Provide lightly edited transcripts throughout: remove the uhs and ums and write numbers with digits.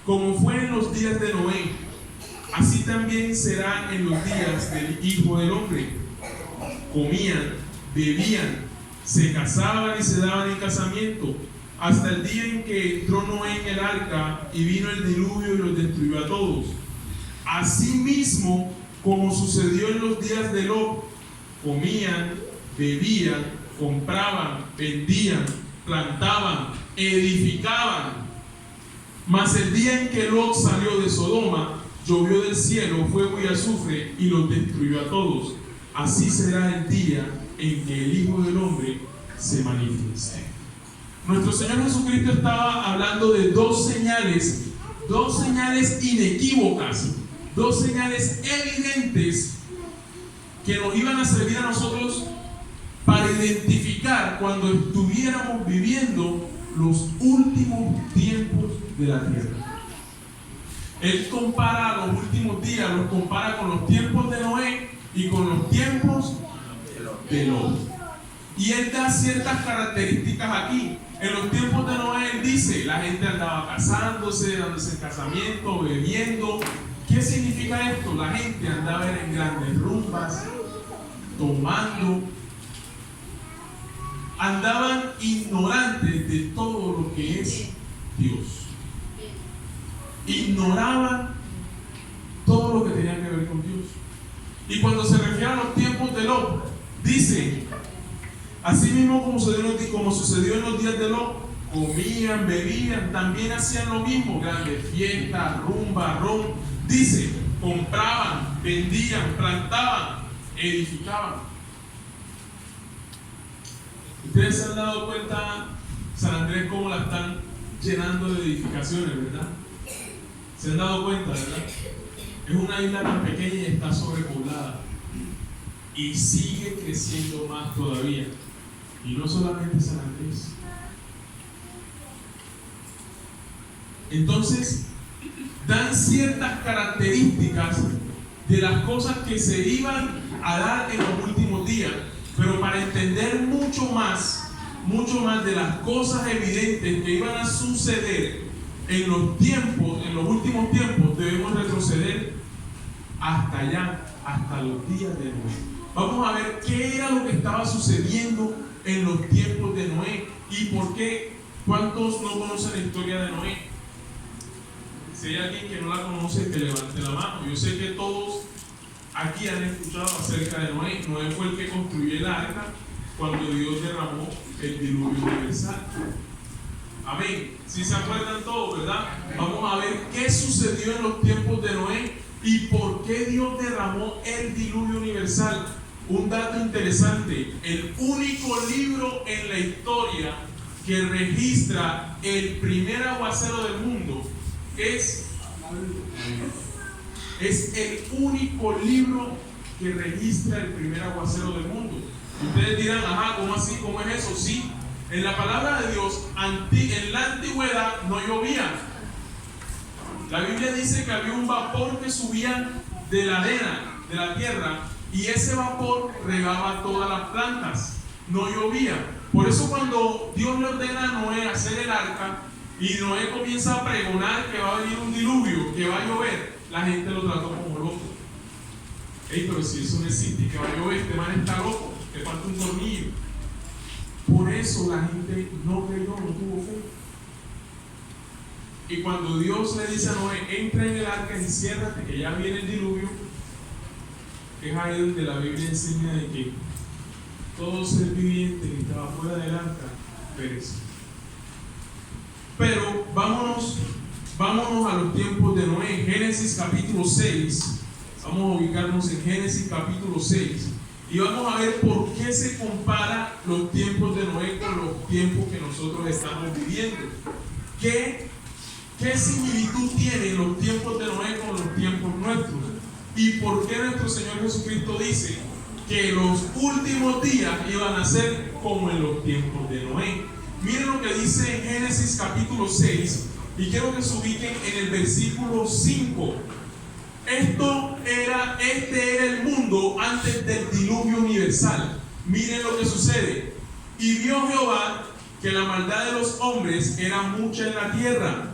como fue en los días de Noé, así también será en los días del Hijo del Hombre. Comían, bebían, se casaban y se daban en casamiento, hasta el día en que entró Noé en el arca y vino el diluvio y los destruyó a todos. Asimismo, como sucedió en los días de Lot, comían, bebían, compraban, vendían, plantaban, edificaban. Mas el día en que Lot salió de Sodoma, llovió del cielo fuego y azufre y los destruyó a todos. Así será el día en que el Hijo del Hombre se manifieste. Nuestro Señor Jesucristo estaba hablando de dos señales inequívocas, dos señales evidentes que nos iban a servir a nosotros para identificar cuando estuviéramos viviendo los últimos tiempos de la tierra. Él compara los últimos días, los compara con los tiempos de Noé y con los tiempos de Lot. Y él da ciertas características aquí. En los tiempos de Noé, él dice, la gente andaba casándose, dándose en casamiento, bebiendo. ¿Qué significa esto? La gente andaba en grandes rumbas, tomando. Andaban ignorantes de todo lo que es Dios. Ignoraban todo lo que tenía que ver con Dios. Y cuando se refiere a los tiempos de Lot, dice, así mismo como sucedió en los días de Lot, comían, bebían, también hacían lo mismo, grandes fiestas, rumba, ron. Dice, compraban, vendían, plantaban, edificaban. Ustedes se han dado cuenta, San Andrés, cómo la están llenando de edificaciones, ¿verdad? Se han dado cuenta, ¿verdad? Es una isla tan pequeña y está sobrepoblada. Y sigue creciendo más todavía. Y no solamente San Andrés. Entonces, dan ciertas características de las cosas que se iban a dar en los últimos días. Pero para entender mucho más de las cosas evidentes que iban a suceder en los tiempos, en los últimos tiempos, debemos retroceder hasta allá, hasta los días de Noé. Vamos a ver qué era lo que estaba sucediendo en los tiempos de Noé y por qué. ¿Cuántos no conocen la historia de Noé? Si hay alguien que no la conoce, que levante la mano. Yo sé que todos aquí han escuchado acerca de Noé. Noé fue el que construyó el arca cuando Dios derramó el diluvio universal. Amén. Si se acuerdan todos, ¿verdad? Vamos a ver qué sucedió en los tiempos de Noé y por qué Dios derramó el diluvio universal. Un dato interesante: el único libro en la historia que registra el primer aguacero del mundo es el único libro que registra el primer aguacero del mundo. Ustedes dirán, ajá, ¿cómo así? ¿Cómo es eso? Sí, en la palabra de Dios, en la antigüedad no llovía. La Biblia dice que había un vapor que subía de la arena, de la tierra, y ese vapor regaba todas las plantas. No llovía. Por eso cuando Dios le ordena a Noé hacer el arca, y Noé comienza a pregonar que va a venir un diluvio, que va a llover, la gente lo trató como loco. Ey, pero si eso no existe, que va a llover, este man está loco, le falta un tornillo. Por eso la gente no creyó, no tuvo fe. Y cuando Dios le dice a Noé, entra en el arca, enciérrate, que ya viene el diluvio, es ahí donde la Biblia enseña de que todo ser viviente que estaba fuera del arca perece. Pero vámonos a los tiempos de Noé. Génesis capítulo 6. Vamos a ubicarnos en Génesis capítulo 6 y vamos a ver por qué se compara los tiempos de Noé con los tiempos que nosotros estamos viviendo. ¿Qué similitud tienen los tiempos de Noé con los tiempos nuestros? ¿Y por qué nuestro Señor Jesucristo dice que los últimos días iban a ser como en los tiempos de Noé? Miren lo que dice en Génesis capítulo 6 y quiero que se ubiquen en el versículo 5. Este era el mundo antes del diluvio universal. Miren lo que sucede. Y vio Jehová que la maldad de los hombres era mucha en la tierra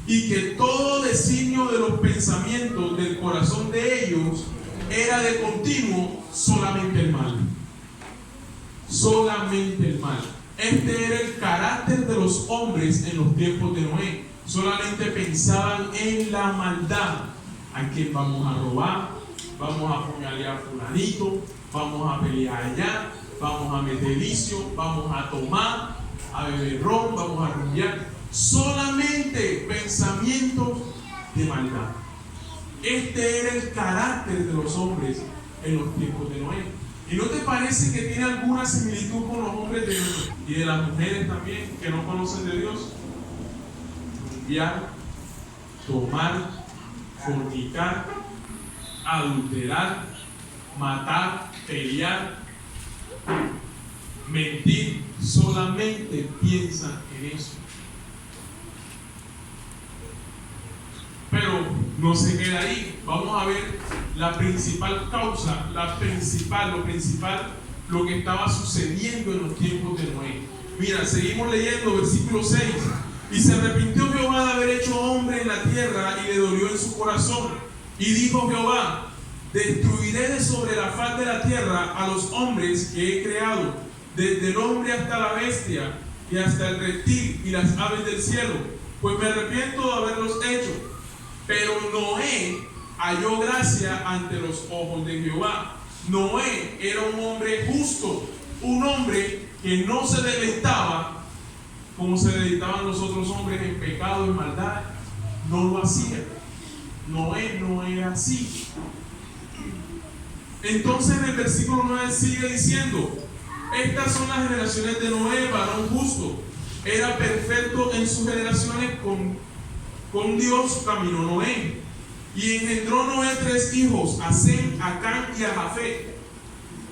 y que todo designio de los pensamientos del corazón de ellos era de continuo solamente el mal. Solamente el mal. Este era el carácter de los hombres en los tiempos de Noé. Solamente pensaban en la maldad. ¿A quién vamos a robar? Vamos a apuñalar a fulanito, vamos a pelear allá, vamos a meter vicio, vamos a tomar, a beber ron, vamos a rumbear. Solamente pensamientos de maldad. Este era el carácter de los hombres en los tiempos de Noé. ¿Y no te parece que tiene alguna similitud con los hombres de Dios y de las mujeres también que no conocen de Dios? Rumbear, tomar, fornicar, adulterar, matar, pelear, mentir. Solamente piensan en eso. Pero no se queda ahí. Vamos a ver la principal causa, lo que estaba sucediendo en los tiempos de Noé. Mira, seguimos leyendo versículo 6. Y se arrepintió Jehová de haber hecho hombre en la tierra y le dolió en su corazón. Y dijo Jehová: destruiré de sobre la faz de la tierra a los hombres que he creado, desde el hombre hasta la bestia y hasta el reptil y las aves del cielo, pues me arrepiento de haberlos hecho. Pero Noé halló gracia ante los ojos de Jehová. Noé era un hombre justo, un hombre que no se deleitaba como se deleitaban los otros hombres en pecado y maldad. No lo hacía. Noé no era así. Entonces en el versículo 9 sigue diciendo: estas son las generaciones de Noé, varón justo. Era perfecto en sus generaciones, con Dios caminó Noé. Y engendró Noé 3 hijos, a Sem, a Cam y a Jafet.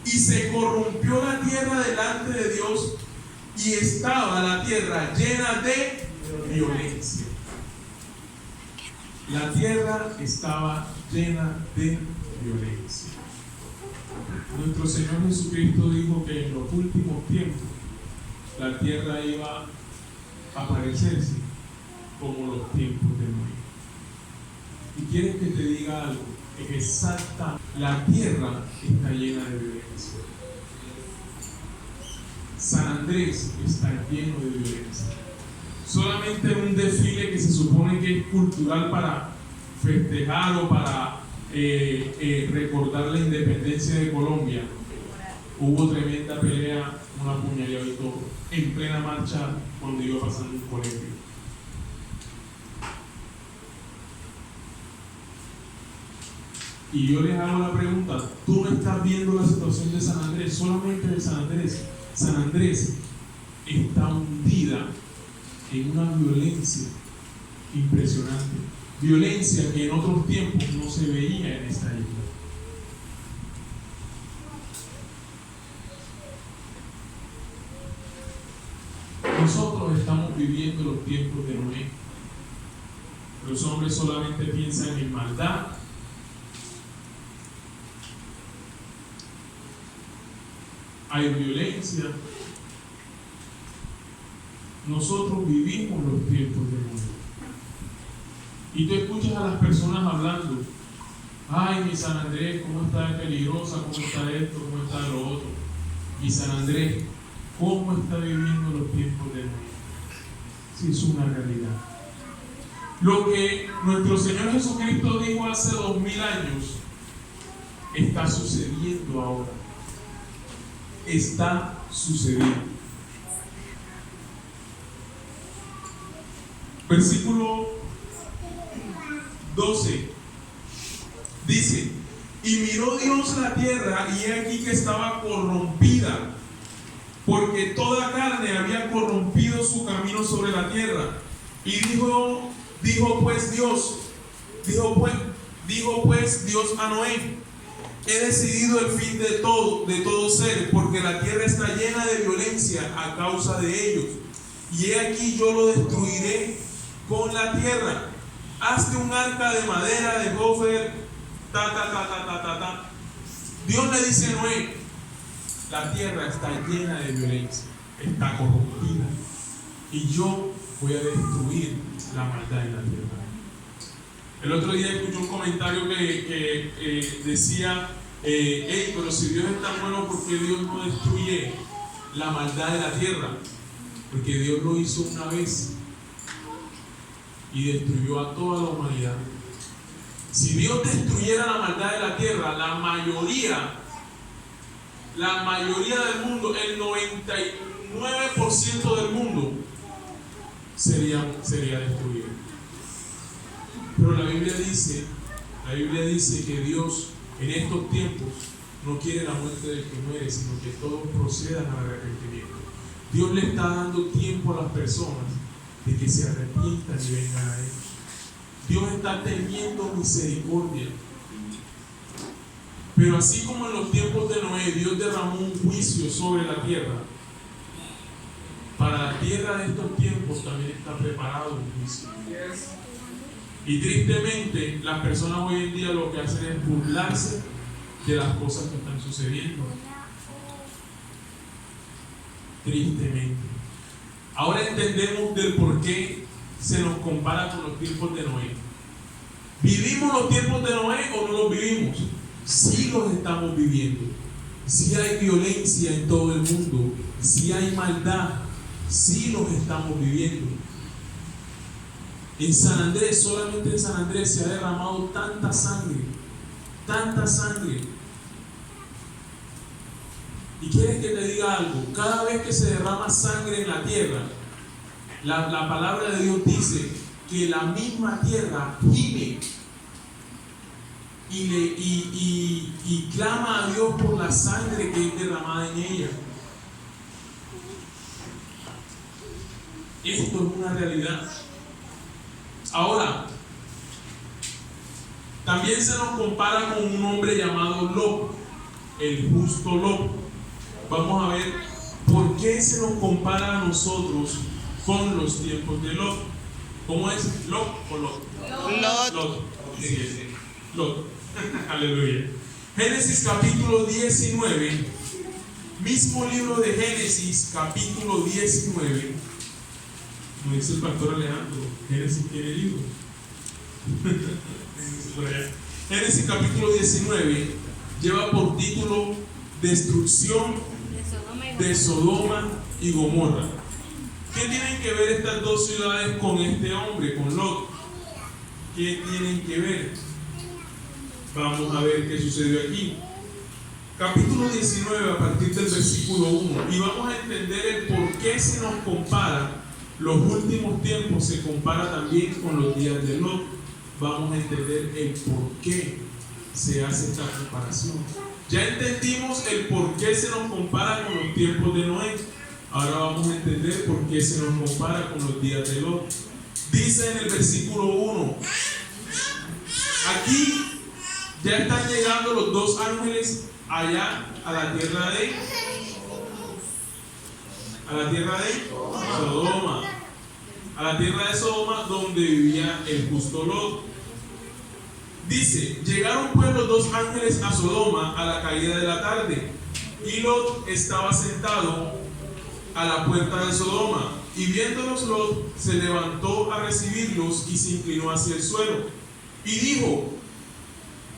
Y se corrompió la tierra delante de Dios, y estaba la tierra llena de violencia. La tierra estaba llena de violencia. Nuestro Señor Jesucristo dijo que en los últimos tiempos la tierra iba a parecerse como los tiempos de Noé. Y quieres que te diga algo, es exacta, la tierra está llena de violencia. San Andrés está lleno de violencia. Solamente en un desfile que se supone que es cultural para festejar o para recordar la independencia de Colombia, hubo tremenda pelea, una puñalada y todo, en plena marcha cuando iba pasando un colegio. Y yo les hago la pregunta: tú no estás viendo la situación de San Andrés, solamente de San Andrés. San Andrés está hundida en una violencia impresionante, violencia que en otros tiempos no se veía en esta isla. Nosotros estamos viviendo los tiempos de Noé. Los hombres solamente piensan en maldad, hay violencia. Nosotros vivimos los tiempos de Noé. Y tú escuchas a las personas hablando: ay, mi San Andrés, cómo está de peligrosa, cómo está esto, cómo está lo otro. Mi San Andrés, cómo está viviendo los tiempos de Noé. Sí, es una realidad. Lo que nuestro Señor Jesucristo dijo hace 2000 años está sucediendo ahora. Está sucediendo. Versículo 12 dice: y miró Dios la tierra, y he aquí que estaba corrompida, porque toda carne había corrompido su camino sobre la tierra. Y dijo pues Dios a Noé: he decidido el fin de todo ser, porque la tierra está llena de violencia a causa de ellos. Y he aquí yo lo destruiré con la tierra. Hazte un arca de madera de gofer, Dios le dice a Noé: la tierra está llena de violencia, está corrompida, y yo voy a destruir es la maldad en la tierra. El otro día escuché un comentario que decía, hey, pero si Dios es tan bueno, ¿por qué Dios no destruye la maldad de la tierra? Porque Dios lo hizo una vez y destruyó a toda la humanidad. Si Dios destruyera la maldad de la tierra, la mayoría del mundo, el 99% del mundo sería destruido. Pero la Biblia dice que Dios en estos tiempos no quiere la muerte del que muere, sino que todos procedan al arrepentimiento. Dios le está dando tiempo a las personas de que se arrepientan y vengan a Él. Dios está teniendo misericordia. Pero así como en los tiempos de Noé, Dios derramó un juicio sobre la tierra, para la tierra de estos tiempos también está preparado un juicio. Y tristemente, las personas hoy en día lo que hacen es burlarse de las cosas que están sucediendo. Tristemente. Ahora entendemos del por qué se nos compara con los tiempos de Noé. ¿Vivimos los tiempos de Noé o no los vivimos? Sí los estamos viviendo. Sí hay violencia en todo el mundo. Sí hay maldad. Sí los estamos viviendo. En San Andrés, solamente en San Andrés se ha derramado tanta sangre. Y quieres que te diga algo, cada vez que se derrama sangre en la tierra, la palabra de Dios dice que la misma tierra gime y clama a Dios por la sangre que es derramada en ella. Esto es una realidad. Ahora, también se nos compara con un hombre llamado Lot, el justo Lot. Vamos a ver por qué se nos compara a nosotros con los tiempos de Lot. ¿Cómo es? ¿Lot o Lot? Lot. Lot. Aleluya. Génesis capítulo 19, mismo libro de Génesis capítulo 19. Como dice el pastor Alejandro, Génesis tiene libro. Génesis capítulo 19 lleva por título Destrucción de Sodoma y Gomorra. ¿Qué tienen que ver estas dos ciudades con este hombre, con Lot? ¿Qué tienen que ver? Vamos a ver qué sucedió aquí. Capítulo 19 a partir del versículo 1. Y vamos a entender el por qué se nos compara. Los últimos tiempos se compara también con los días de Lot. Vamos a entender el por qué se hace esta comparación. Ya entendimos el por qué se nos compara con los tiempos de Noé. Ahora vamos a entender por qué se nos compara con los días de Lot. Dice en el versículo 1: aquí ya están llegando los dos ángeles allá a la tierra de Sodoma, a la tierra de Sodoma donde vivía el justo Lot. Dice: llegaron pues los dos ángeles a Sodoma a la caída de la tarde, y Lot estaba sentado a la puerta de Sodoma, y viéndolos Lot se levantó a recibirlos y se inclinó hacia el suelo y dijo: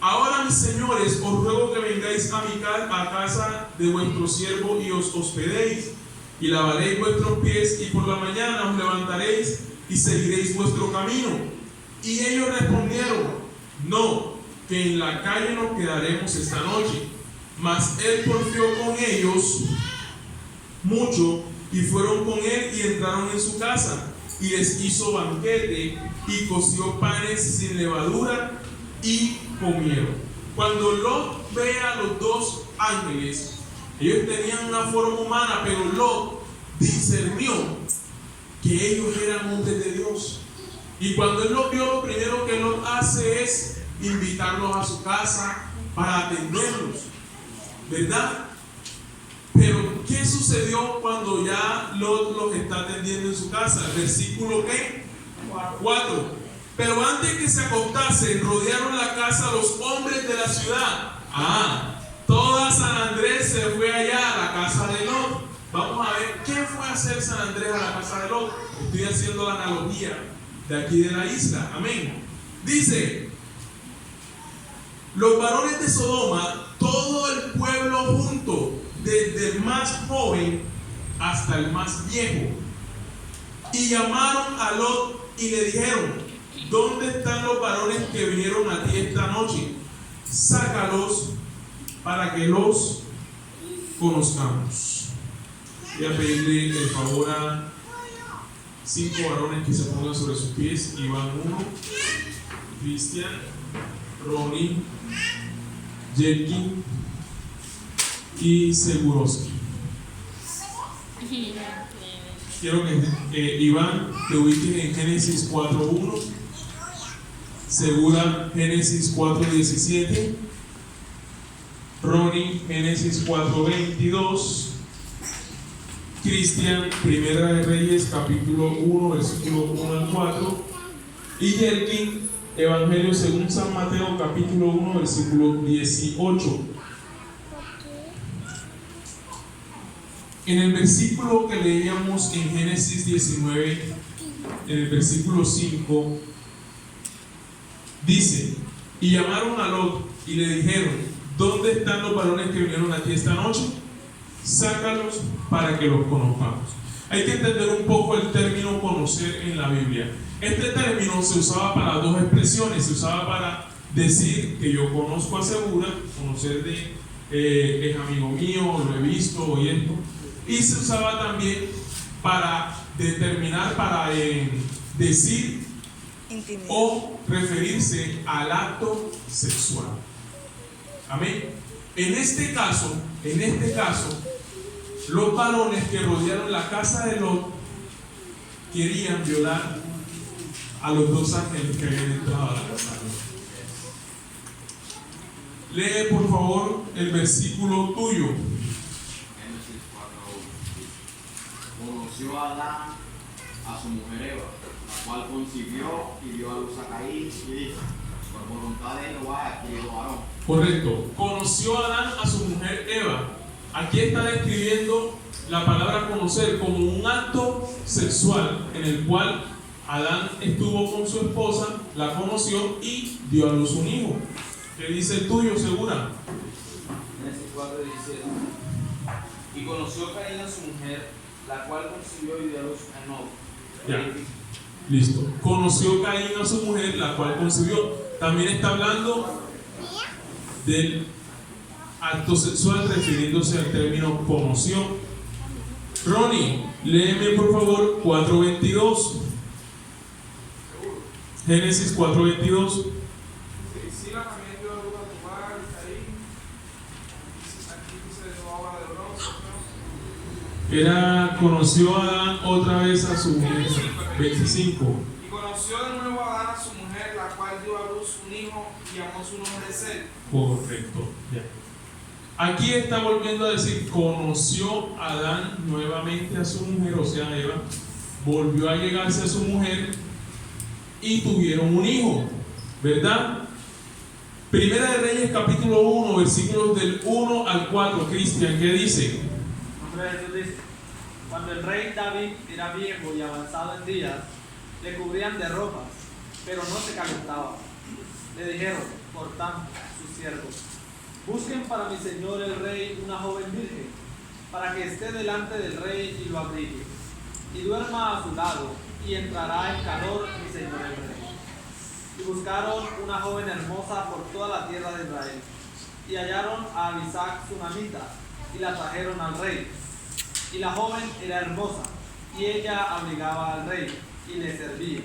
ahora, mis señores, os ruego que vengáis a casa de vuestro siervo y os hospedéis, y lavaréis vuestros pies, y por la mañana os levantaréis y seguiréis vuestro camino. Y ellos respondieron: no, que en la calle nos quedaremos esta noche. Mas él porfió con ellos mucho, y fueron con él y entraron en su casa, y les hizo banquete, y coció panes sin levadura, y comieron. Cuando Lot ve a los dos ángeles, ellos tenían una forma humana, pero Lot discernió que ellos eran hombres de Dios. Y cuando él los vio, lo primero que Lot hace es invitarlos a su casa para atenderlos, ¿verdad? Pero ¿qué sucedió cuando ya Lot los está atendiendo en su casa? Versículo ¿qué? 4. Pero antes que se acostasen, rodearon la casa los hombres de la ciudad. Toda San Andrés se fue allá a la casa de Lot. Vamos a ver qué fue a hacer San Andrés a la casa de Lot. Estoy haciendo la analogía de aquí de la isla. Amén. Dice: los varones de Sodoma, todo el pueblo junto, desde el más joven hasta el más viejo, y llamaron a Lot y le dijeron: ¿dónde están los varones que vinieron a ti esta noche? Sácalos para que los conozcamos. Voy a pedirle el favor a 5 varones que se pongan sobre sus pies. Iván 1, Cristian, Ronnie, Jerkin y Seguroski. Quiero que Iván te ubiques en Génesis 4:1, Segura Génesis 4:17, Ronnie Génesis 4:22, Cristian Primera de Reyes capítulo 1 versículo 1 al 4 y Jerkin Evangelio según San Mateo capítulo 1 versículo 18. En el versículo que leíamos en Génesis 19, en el versículo 5, dice: y llamaron a Lot y le dijeron: ¿dónde están los varones que vinieron aquí esta noche? Sácalos para que los conozcamos. Hay que entender un poco el término conocer en la Biblia. Este término se usaba para dos expresiones. Se usaba para decir que yo conozco a Segura, conocer de es amigo mío, lo he visto y esto. Y se usaba también para determinar, para decir intimidad o referirse al acto sexual. Amén. En este caso, los varones que rodearon la casa de Lot querían violar a los 2 ángeles que habían entrado a la casa de Lot. Lee por favor el versículo tuyo. Conoció a Adán a su mujer Eva, la cual concibió y dio a luz a Caín y dijo: por voluntad de Jehová he adquirido varón. Correcto. Conoció a Adán a su mujer Eva. Aquí está describiendo la palabra conocer como un acto sexual en el cual Adán estuvo con su esposa, la conoció y dio a luz un hijo. ¿Qué dice el tuyo, Segura? Génesis 4:17. Y conoció Caín a su mujer, la cual concibió y dio a luz a Enoc. Ya, listo. Conoció Caín a su mujer, la cual concibió. También está hablando del acto sexual, refiriéndose al término conoció. Ronnie, léeme por favor 4:22. Génesis 4:22. Era, conoció a Adán otra vez a su mujer. 25. Y conoció de nuevo a Adán a su mujer, la cual dio a luz un hijo y llamó su nombre Set. Correcto, ya. Aquí está volviendo a decir: conoció a Adán nuevamente a su mujer, o sea, Eva, volvió a llegarse a su mujer y tuvieron un hijo, ¿verdad? Primera de Reyes capítulo 1, versículos del 1 al 4. Cristian, ¿qué dice? Jesús dice: cuando el rey David era viejo y avanzado en días, le cubrían de ropas, pero no se calentaba. Le dijeron, por tanto, sus siervos: busquen para mi señor el rey una joven virgen, para que esté delante del rey y lo abrigue, y duerma a su lado, y entrará en calor mi señor el rey. Y buscaron una joven hermosa por toda la tierra de Israel, y hallaron a Abisac sunamita, y la trajeron al rey. Y la joven era hermosa, y ella abrigaba al rey, y le servía,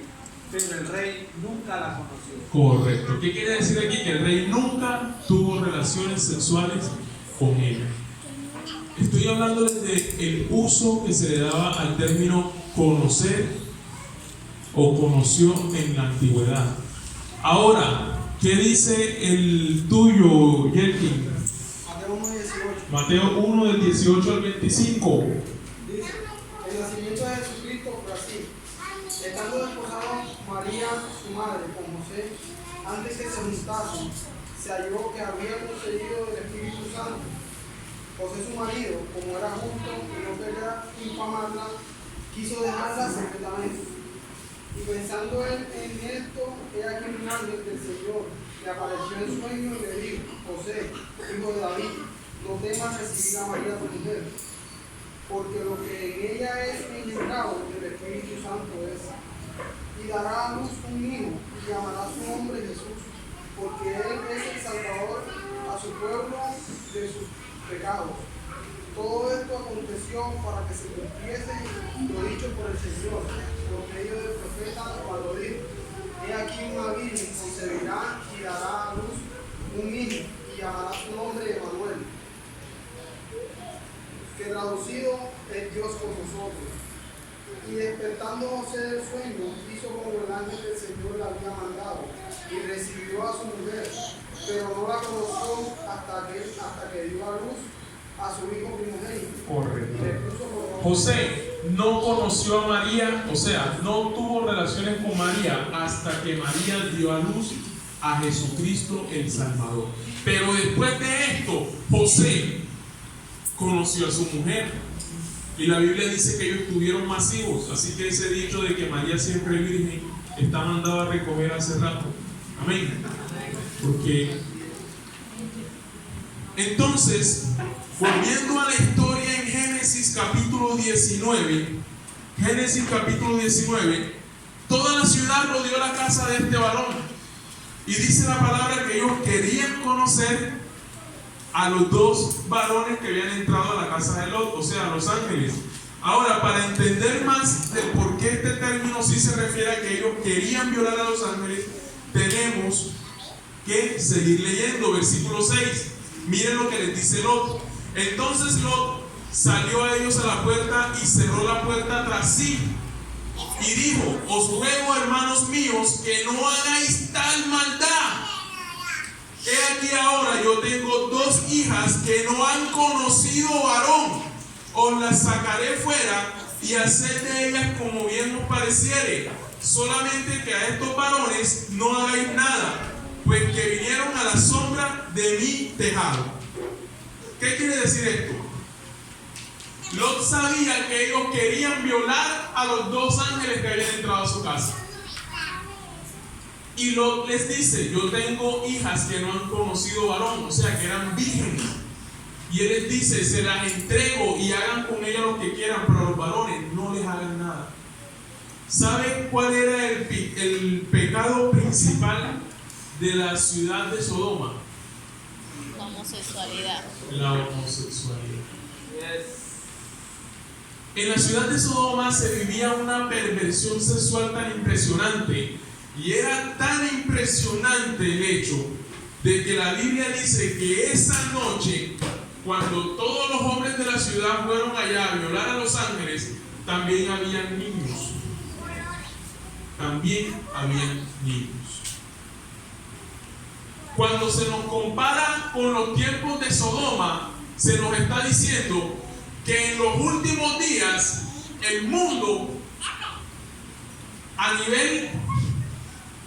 pero el rey nunca la conoció. Correcto. ¿Qué quiere decir aquí? Que el rey nunca tuvo relaciones sexuales con ella. Estoy hablando desde el uso que se le daba al término conocer o conoció en la antigüedad. Ahora, ¿qué dice el tuyo, Jerkin? Mateo 1 del 18 al 25. Dice: el nacimiento de Jesucristo fue así. Estando desposado María, su madre, con José, antes que se juntasen, se halló que había concedido el Espíritu Santo. José, su marido, como era justo y no quería infamarla, quiso dejarla secretamente. Y pensando él en esto, he aquí un ángel del Señor le apareció en sueño y le dijo: José, hijo de David, no temas recibir a María tu mujer, porque lo que en ella es engendrado del Espíritu Santo es. Y dará a luz un hijo y llamará su nombre Jesús, porque él es el Salvador a su pueblo de sus pecados. Todo esto aconteció para que se cumpliese lo dicho por el Señor, por medio del profeta, cuando dijo: He aquí una virgen concebirá y dará a luz un hijo y llamará su nombre Emmanuel, que traducido es Dios con nosotros. Y despertando José del sueño, hizo como el ángel del Señor le había mandado, y recibió a su mujer, pero no la conoció hasta que dio a luz a su hijo primogénito. Correcto. José no conoció a María, o sea, no tuvo relaciones con María hasta que María dio a luz a Jesucristo el Salvador. Pero después de esto, José conoció a su mujer. Y la Biblia dice que ellos tuvieron más hijos. Así que ese dicho de que María siempre virgen está mandado a recoger hace rato. Amén. Porque entonces, volviendo a la historia en Génesis capítulo 19, Génesis capítulo 19, toda la ciudad rodeó la casa de este varón. Y dice la palabra que ellos querían conocer a los dos varones que habían entrado a la casa de Lot, o sea, a los ángeles. Ahora, para entender más de por qué este término sí se refiere a que ellos querían violar a los ángeles, tenemos que seguir leyendo, versículo 6. Miren lo que les dice Lot. Entonces Lot salió a ellos a la puerta y cerró la puerta tras sí. Y dijo: Os ruego, hermanos míos, que no hagáis tal maldad. He aquí ahora yo tengo dos hijas que no han conocido varón. Os las sacaré fuera y haced de ellas como bien os pareciere. Solamente que a estos varones no hagáis nada, pues que vinieron a la sombra de mi tejado. ¿Qué quiere decir esto? Lot sabía que ellos querían violar a los dos ángeles que habían entrado a su casa. Y Lot les dice: yo tengo hijas que no han conocido varón, o sea, que eran vírgenes. Y él les dice: se las entrego y hagan con ellas lo que quieran, pero a los varones no les hagan nada. ¿Saben cuál era el pecado principal de la ciudad de Sodoma? Homosexualidad. La homosexualidad. Yes. En la ciudad de Sodoma se vivía una perversión sexual tan impresionante, y era tan impresionante el hecho de que la Biblia dice que esa noche, cuando todos los hombres de la ciudad fueron allá a violar a los ángeles, también habían niños. También habían niños. Cuando se nos compara con los tiempos de Sodoma, se nos está diciendo que en los últimos días el mundo, a nivel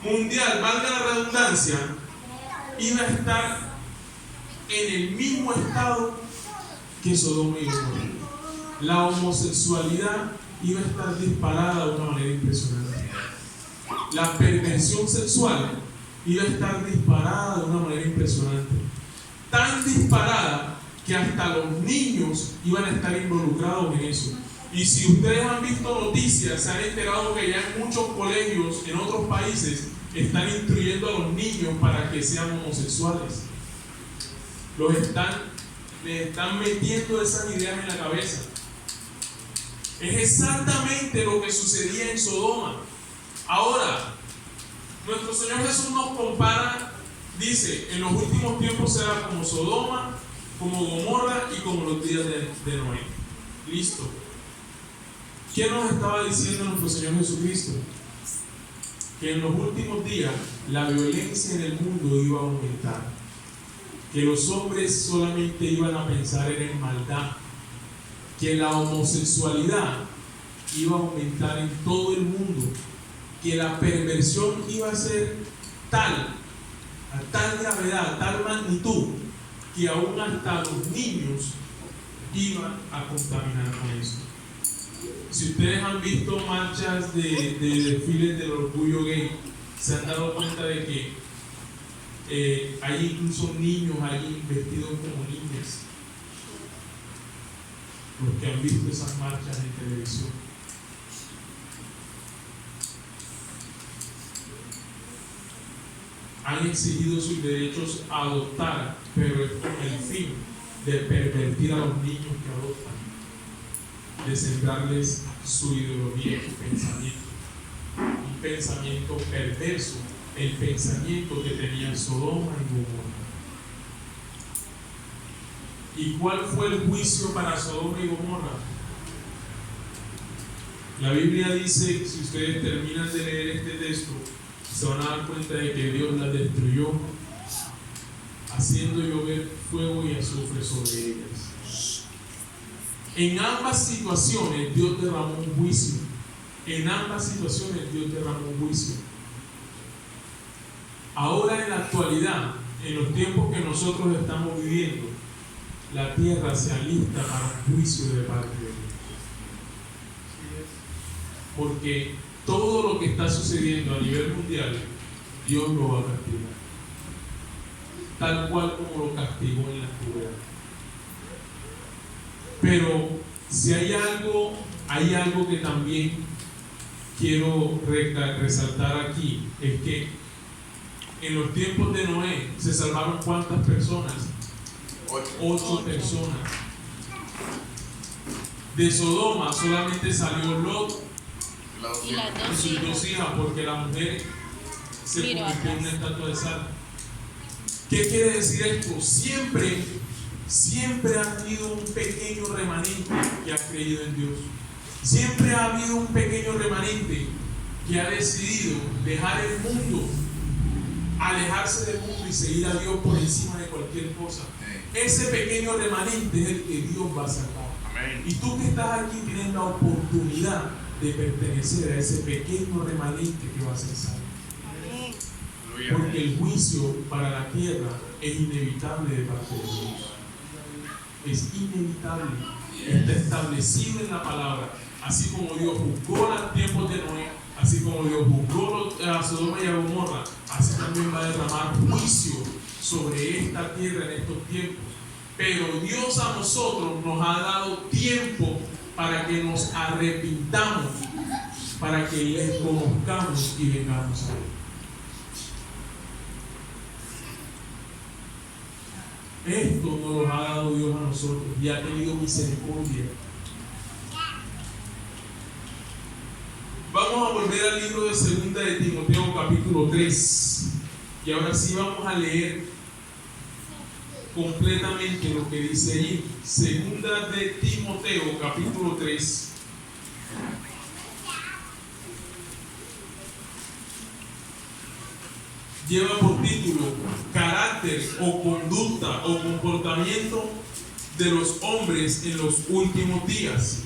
mundial, valga la redundancia, iba a estar en el mismo estado que Sodoma y Gomorra. La homosexualidad iba a estar disparada de una manera impresionante. La perversión sexual iba a estar disparada de una manera impresionante. Tan disparada que hasta los niños iban a estar involucrados en eso. Y si ustedes han visto noticias, se han enterado que ya en muchos colegios en otros países están instruyendo a los niños para que sean homosexuales. Les están metiendo esas ideas en la cabeza. Es exactamente lo que sucedía en Sodoma. Ahora, nuestro Señor Jesús nos compara, dice: en los últimos tiempos será como Sodoma, como Gomorra y como los días de Noé. Listo. ¿Qué nos estaba diciendo nuestro Señor Jesucristo? Que en los últimos días la violencia en el mundo iba a aumentar, que los hombres solamente iban a pensar en maldad, que la homosexualidad iba a aumentar en todo el mundo, que la perversión iba a ser a tal gravedad, a tal magnitud, que aún hasta los niños iban a contaminar con eso. Si ustedes han visto marchas de desfiles del orgullo gay, se han dado cuenta de que hay incluso niños allí vestidos como niñas. Los que han visto esas marchas en televisión. Han exigido sus derechos a adoptar, pero es con el fin de pervertir a los niños que adoptan, de sembrarles su ideología y su pensamiento. Un pensamiento perverso, el pensamiento que tenía Sodoma y Gomorra. ¿Y cuál fue el juicio para Sodoma y Gomorra? La Biblia dice, si ustedes terminan de leer este texto, se van a dar cuenta de que Dios las destruyó, haciendo llover fuego y azufre sobre ellas. En ambas situaciones Dios derramó un juicio. En ambas situaciones Dios derramó un juicio. Ahora en la actualidad, en los tiempos que nosotros estamos viviendo, la tierra se alista para un juicio de parte de Dios. Porque todo lo que está sucediendo a nivel mundial, Dios lo va a castigar. Tal cual como lo castigó en la antigüedad. Pero si hay algo que también quiero resaltar aquí, es que en los tiempos de Noé se salvaron ¿cuántas personas? 8 personas. De Sodoma solamente salió Lot Y las y dos sus hijas. 2 hijas, porque la mujer se Miro convirtió en una atrás. estatua de sal. ¿Qué quiere decir esto? Siempre ha habido un pequeño remanente que ha creído en Dios. Siempre ha habido un pequeño remanente que ha decidido dejar el mundo, alejarse del mundo y seguir a Dios por encima de cualquier cosa. Ese pequeño remanente es el que Dios va a salvar. Y tú que estás aquí tienes la oportunidad de pertenecer a ese pequeño remanente que va a ser salvo. Porque el juicio para la tierra es inevitable de parte de Dios. Es inevitable. Está establecido en la palabra. Así como Dios juzgó los tiempos de Noé, así como Dios juzgó a Sodoma y a Gomorra, así también va a derramar juicio sobre esta tierra en estos tiempos. Pero Dios a nosotros nos ha dado tiempo para que nos arrepintamos, para que le conozcamos y vengamos a Él. Esto nos lo ha dado Dios a nosotros y ha tenido misericordia. Vamos a volver al libro de 2 de Timoteo capítulo 3 y ahora sí vamos a leer completamente lo que dice allí. 2 de Timoteo capítulo 3. Lleva por título carácter o conducta o comportamiento de los hombres en los últimos días.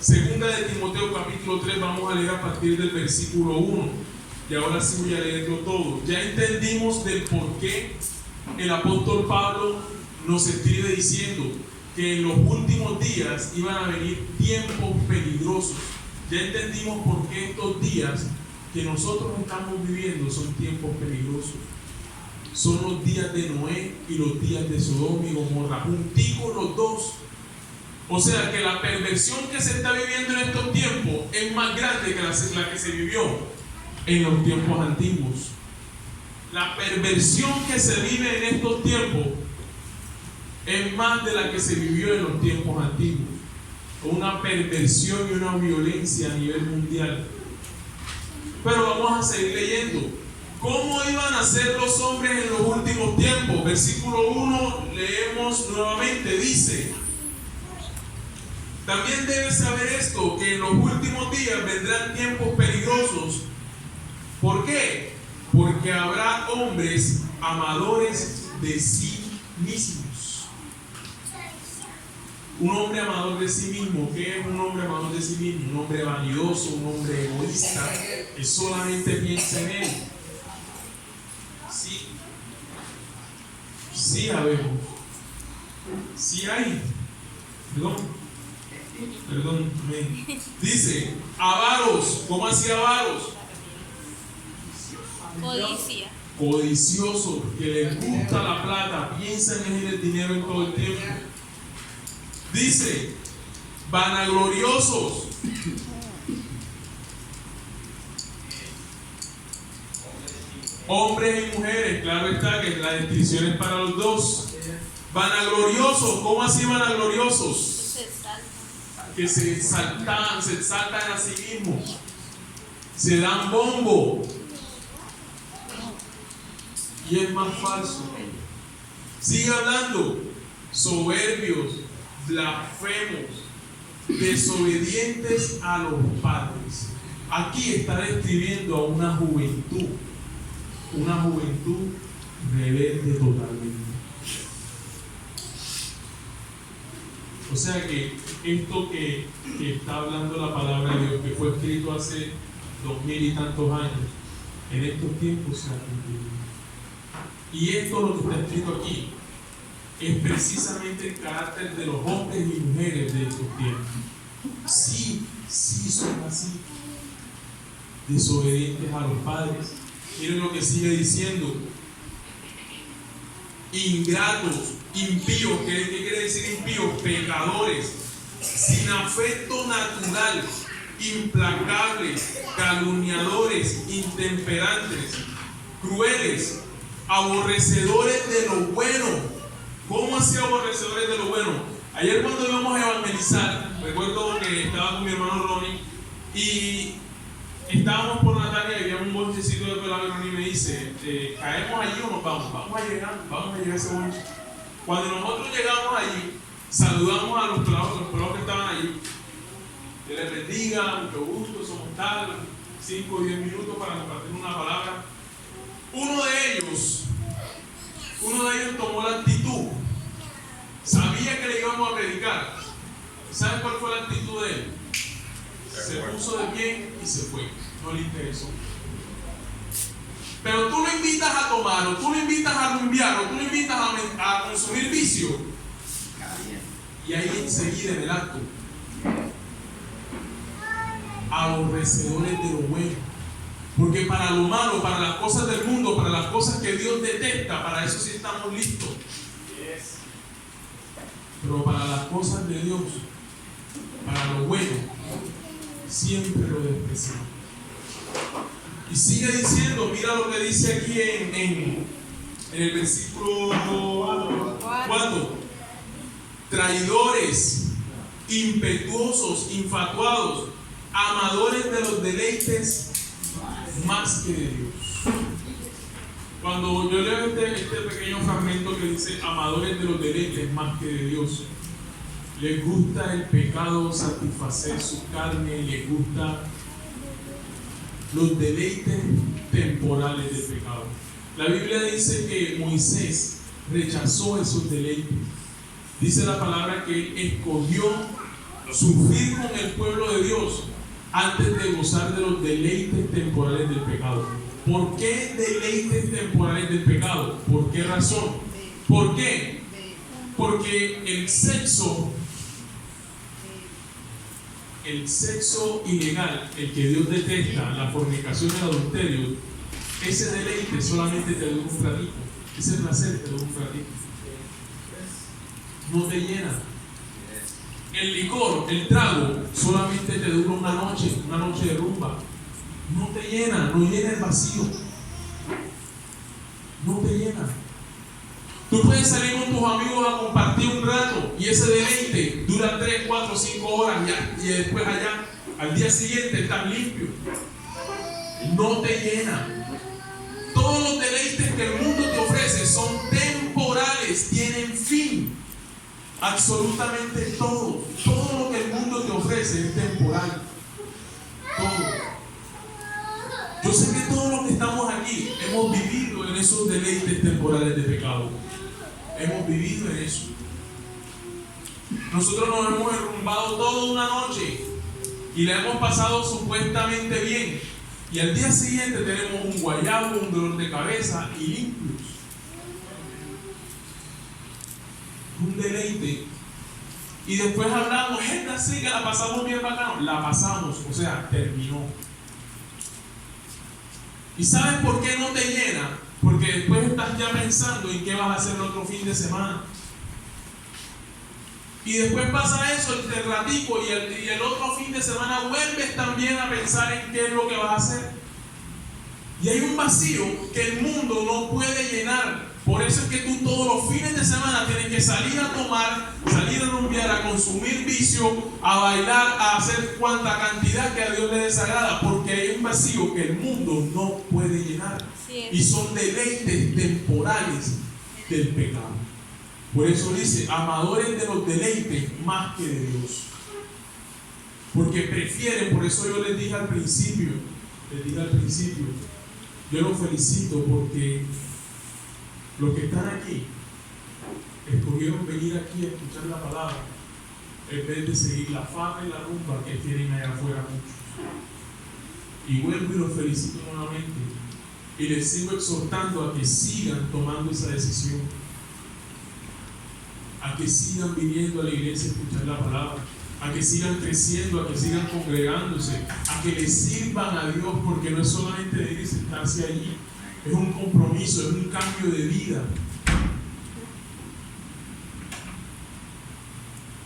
2 de Timoteo capítulo 3, vamos a leer a partir del versículo 1 y ahora sí voy a leerlo todo. Ya entendimos del por qué el apóstol Pablo nos escribe diciendo que en los últimos días iban a venir tiempos peligrosos. Ya entendimos por qué estos días que nosotros estamos viviendo son tiempos peligrosos. Son los días de Noé y los días de Sodoma y Gomorra, junticos los dos. O sea que la perversión que se está viviendo en estos tiempos es más grande que la que se vivió en los tiempos antiguos. La perversión que se vive en estos tiempos es más de la que se vivió en los tiempos antiguos. Una perversión y una violencia a nivel mundial. Pero vamos a seguir leyendo. ¿Cómo iban a ser los hombres en los últimos tiempos? Versículo 1, leemos nuevamente, dice: también debes saber esto, que en los últimos días vendrán tiempos peligrosos. ¿Por qué? Porque habrá hombres amadores de sí mismos. Un hombre amador de sí mismo. ¿Qué es un hombre amador de sí mismo? Un hombre vanidoso, un hombre egoísta, que solamente piensa en él. Sí habemos. Sí hay. Perdón. Perdón, dice, avaros. ¿Cómo hacía avaros? Codicia. Codiciosos, que les gusta la plata, piensan en el dinero en todo el tiempo. Dice, vanagloriosos. Hombres y mujeres, claro está que la descripción es para los dos. Vanagloriosos, ¿cómo así vanagloriosos? Se salta. Que se exaltan a sí mismos, se dan bombo. Y es más falso. Sigue hablando. Soberbios, blasfemos, desobedientes a los padres. Aquí está describiendo a una juventud rebelde totalmente. O sea que esto que está hablando la palabra de Dios, que fue escrito hace 2000 y tantos años, en estos tiempos se ha cumplido. Y esto lo que está escrito aquí es precisamente el carácter de los hombres y mujeres de estos tiempos. Sí son así, desobedientes a los padres. Miren lo que sigue diciendo: ingratos, impíos. ¿Qué quiere decir impíos? Pecadores, sin afecto natural, implacables, calumniadores, intemperantes, crueles, aborrecedores de lo bueno. ¿Cómo así aborrecedores de lo bueno? Ayer cuando íbamos a evangelizar, recuerdo que estaba con mi hermano Ronnie y estábamos por Natalia y había un bonchecito de pelado y me dice, ¿caemos allí o nos vamos? Vamos a llegar a ese bonche. Cuando nosotros llegamos allí, saludamos a los pelados que estaban allí. Que les bendiga, mucho gusto, somos tal, 5 o 10 minutos para compartir una palabra. Uno de ellos tomó la actitud, sabía que le íbamos a predicar. ¿Saben cuál fue la actitud de él? Se puso de pie y se fue, no le interesó. Pero tú lo invitas a tomar, o tú lo invitas a rumbear, o tú lo invitas a consumir vicio, y ahí enseguida en el acto, aborrecedores de lo bueno. Porque para lo malo, para las cosas del mundo, para las cosas que Dios detesta, para eso sí estamos listos. Pero para las cosas de Dios, para lo bueno, siempre lo despreciamos. Y sigue diciendo, mira lo que dice aquí en el versículo 4. Traidores, impetuosos, infatuados, amadores de los deleites más que de Dios. Cuando yo leo este pequeño fragmento que dice amadores de los deleites más que de Dios, les gusta el pecado, satisfacer su carne, les gusta los deleites temporales del pecado. La Biblia dice que Moisés rechazó esos deleites. Dice la palabra que él escogió sufrir con el pueblo de Dios antes de gozar de los deleites temporales del pecado. ¿Por qué deleites temporales del pecado? ¿Por qué razón? ¿Por qué? Porque el sexo ilegal, el que Dios detesta, la fornicación y el adulterio, ese deleite solamente te dura un ratito, ese placer te dura un ratito, no te llena. El licor, el trago, solamente te dura una noche de rumba, no te llena, no llena el vacío, no te llena. Tú puedes salir con tus amigos a compartir un rato y ese deleite dura 3, 4, 5 horas y después allá, al día siguiente estás limpio. No te llena. Todos los deleites que el mundo te ofrece son temporales, tienen fin. Absolutamente todo. Todo lo que el mundo te ofrece es temporal. Todo. Yo sé que todos los que estamos aquí hemos vivido en esos deleites temporales de pecado. Hemos vivido en eso. Nosotros nos hemos enrumbado toda una noche y la hemos pasado supuestamente bien. Y al día siguiente tenemos un guayabo, un dolor de cabeza y limpios. Un deleite y después hablamos, esta sí que la pasamos bien bacano. La pasamos, o sea, terminó. ¿Y sabes por qué no te llena? Porque después estás ya pensando en qué vas a hacer el otro fin de semana. Y después pasa eso, el ratico, y el otro fin de semana vuelves también a pensar en qué es lo que vas a hacer. Y hay un vacío que el mundo no puede llenar. Por eso es que tú todos los fines de semana tienes que salir a tomar, salir a rumbear, a consumir vicio, a bailar, a hacer cuanta cantidad que a Dios le desagrada, porque hay un vacío que el mundo no puede llenar. Y son deleites temporales del pecado. Por eso dice, amadores de los deleites más que de Dios. Porque prefieren, por eso yo les dije al principio, yo los felicito porque los que están aquí escogieron venir aquí a escuchar la palabra en vez de seguir la fama y la rumba que tienen allá afuera muchos. Y vuelvo y los felicito nuevamente y les sigo exhortando a que sigan tomando esa decisión, a que sigan viniendo a la iglesia a escuchar la palabra, a que sigan creciendo, a que sigan congregándose, a que le sirvan a Dios, porque no es solamente de ir y sentarse allí, es un compromiso, es un cambio de vida.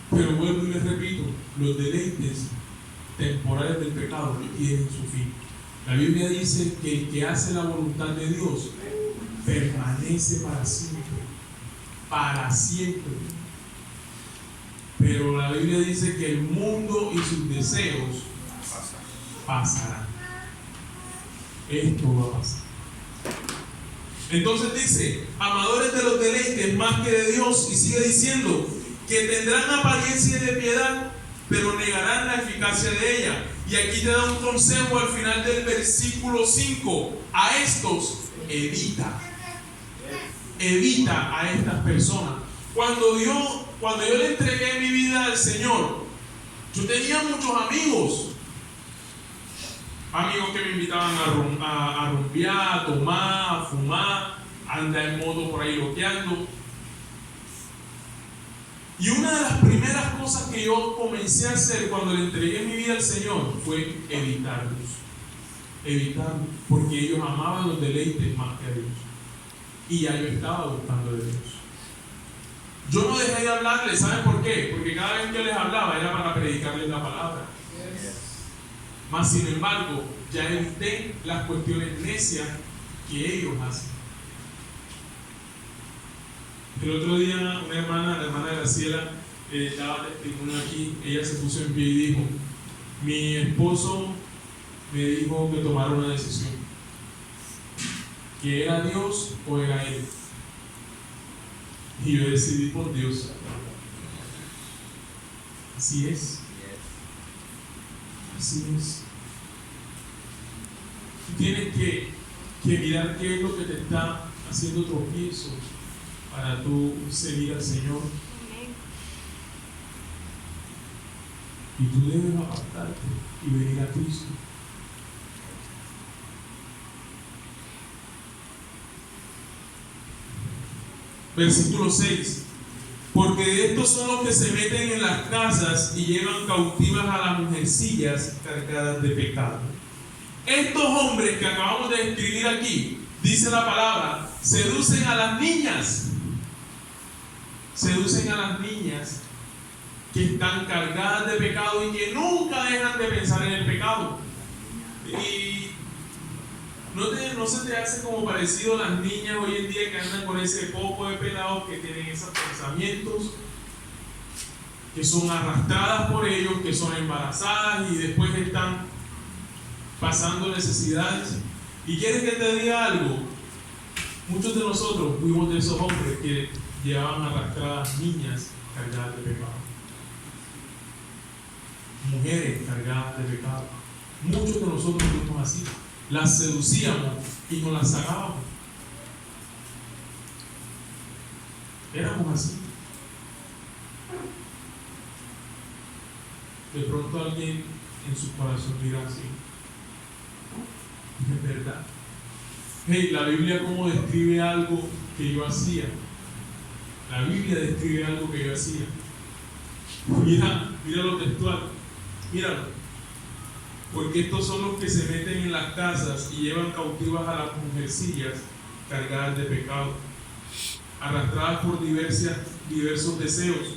Pero vuelvo y les repito, los deleites temporales del pecado tienen su fin. La Biblia dice que el que hace la voluntad de Dios permanece para siempre. Para siempre. Pero la Biblia dice que el mundo y sus deseos pasarán. Esto va a pasar. Entonces dice, amadores de los deleites más que de Dios, y sigue diciendo que tendrán apariencia de piedad, pero negarán la eficacia de ella. Y aquí te da un consejo al final del versículo 5. A estos evita a estas personas. Cuando yo le entregué mi vida al Señor, yo tenía muchos amigos que me invitaban a rumbear, a tomar, a fumar, a andar en moto por ahí loqueando. Y una de las primeras cosas que yo comencé a hacer cuando le entregué mi vida al Señor fue evitarlos, porque ellos amaban los deleites más que a Dios. Y ya yo estaba buscando de Dios. Yo no dejé de hablarles, ¿saben por qué? Porque cada vez que les hablaba era para predicarles la palabra. Mas sin embargo, ya evité las cuestiones necias que ellos hacen. El otro día una hermana, la hermana Graciela, daba testimonio aquí. Ella se puso en pie y dijo: mi esposo me dijo que tomara una decisión, que era Dios o era él. Y yo decidí por Dios. Así es. Así es. Tú tienes que mirar qué es lo que te está haciendo tropiezo para tú seguir al Señor. Y tú debes apartarte y venir a Cristo. Versículo 6. Porque de estos son los que se meten en las casas y llevan cautivas a las mujercillas cargadas de pecado. Estos hombres que acabamos de escribir aquí, dice la palabra, seducen a las niñas. Seducen a las niñas que están cargadas de pecado y que nunca dejan de pensar en el pecado. Y ¿no se te hace como parecido a las niñas hoy en día que andan con ese poco de pelados que tienen esos pensamientos, que son arrastradas por ellos, que son embarazadas y después están pasando necesidades? Y quieres que te diga algo, muchos de nosotros fuimos de esos hombres que llevaban arrastradas niñas cargadas de pecado, mujeres cargadas de pecado. Muchos de nosotros fuimos así. Las seducíamos y nos las sacábamos. Éramos así. De pronto alguien en su corazón dirá así: es verdad. Hey, la Biblia cómo describe algo que yo hacía. La Biblia describe algo que yo hacía. Mira lo textual. Míralo. Porque estos son los que se meten en las casas y llevan cautivas a las mujercillas cargadas de pecado, arrastradas por diversos deseos.